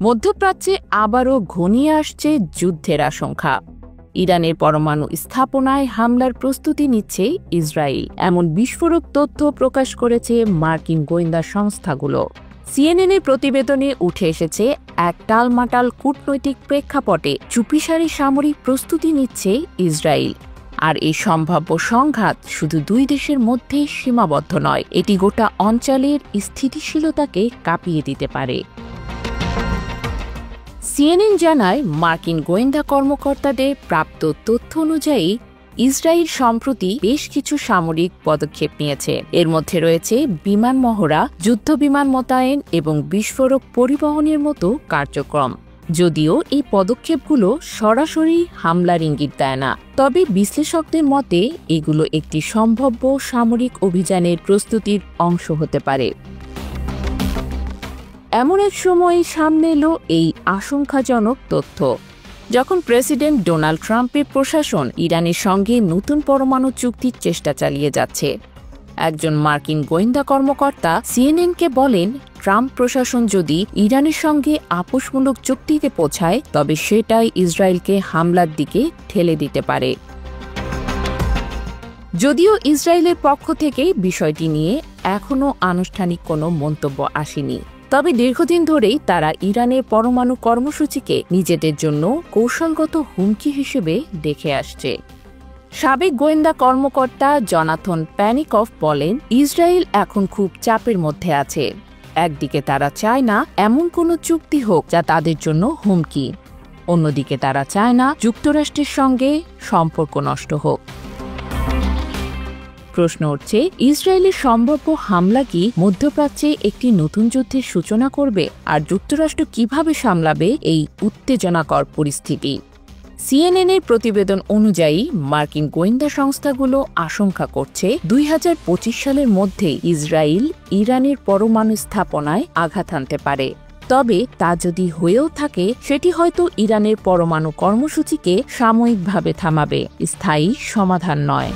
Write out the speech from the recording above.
মধ্যপ্রাচ্যে আবারও ঘনিয়ে আসছে যুদ্ধের আশঙ্কা। ইরানের পরমাণু স্থাপনায় হামলার প্রস্তুতি নিচ্ছে ইসরায়েল, এমন বিস্ফোরক তথ্য প্রকাশ করেছে মার্কিন গোয়েন্দা সংস্থাগুলো। সিএনএনের প্রতিবেদনে উঠে এসেছে এক টালমাটাল কূটনৈতিক প্রেক্ষাপটে চুপিসারি সামরিক প্রস্তুতি নিচ্ছে ইসরায়েল। আর এই সম্ভাব্য সংঘাত শুধু দুই দেশের মধ্যেই সীমাবদ্ধ নয়, এটি গোটা অঞ্চলের স্থিতিশীলতাকে কাঁপিয়ে দিতে পারে। সিএনএন জানায়, মার্কিন গোয়েন্দা কর্মকর্তাদের প্রাপ্ত তথ্য অনুযায়ী ইসরায়েল সম্প্রতি বেশ কিছু সামরিক পদক্ষেপ নিয়েছে। এর মধ্যে রয়েছে বিমান মহড়া, যুদ্ধবিমান মোতায়েন এবং বিস্ফোরক পরিবহনের মতো কার্যক্রম। যদিও এই পদক্ষেপগুলো সরাসরি হামলার ইঙ্গিত দেয় না, তবে বিশ্লেষকদের মতে এগুলো একটি সম্ভাব্য সামরিক অভিযানের প্রস্তুতির অংশ হতে পারে। এমন এক সময় সামনে এলো এই আশঙ্কাজনক তথ্য, যখন প্রেসিডেন্ট ডোনাল্ড ট্রাম্পের প্রশাসন ইরানের সঙ্গে নতুন পরমাণু চুক্তির চেষ্টা চালিয়ে যাচ্ছে। একজন মার্কিন গোয়েন্দা কর্মকর্তা সিএনএনকে বলেন, ট্রাম্প প্রশাসন যদি ইরানের সঙ্গে আপোষমূলক চুক্তিতে পৌঁছায়, তবে সেটাই ইসরায়েলকে হামলার দিকে ঠেলে দিতে পারে। যদিও ইসরায়েলের পক্ষ থেকে বিষয়টি নিয়ে এখনও আনুষ্ঠানিক কোনো মন্তব্য আসেনি, তবে দীর্ঘদিন ধরেই তারা ইরানের পরমাণু কর্মসূচিকে নিজেদের জন্য কৌশলগত হুমকি হিসেবে দেখে আসছে। সাবেক গোয়েন্দা কর্মকর্তা জনাথন প্যানিকফ বলেন, ইসরায়েল এখন খুব চাপের মধ্যে আছে। একদিকে তারা চায় না এমন কোনো চুক্তি হোক যা তাদের জন্য হুমকি, অন্যদিকে তারা চায় না যুক্তরাষ্ট্রের সঙ্গে সম্পর্ক নষ্ট হোক। প্রশ্ন উঠছে, ইসরায়েলের সম্ভাব্য হামলা কি মধ্যপ্রাচ্যে একটি নতুন যুদ্ধের সূচনা করবে, আর যুক্তরাষ্ট্র কিভাবে সামলাবে এই উত্তেজনাকর পরিস্থিতি? সিএনএনের প্রতিবেদন অনুযায়ী মার্কিন গোয়েন্দা সংস্থাগুলো আশঙ্কা করছে 2025 সালের মধ্যে ইসরায়েল ইরানের পরমাণু স্থাপনায় আঘাত হানতে পারে। তবে তা যদি হয়েও থাকে, সেটি হয়তো ইরানের পরমাণু কর্মসূচিকে সাময়িকভাবে থামাবে, স্থায়ী সমাধান নয়।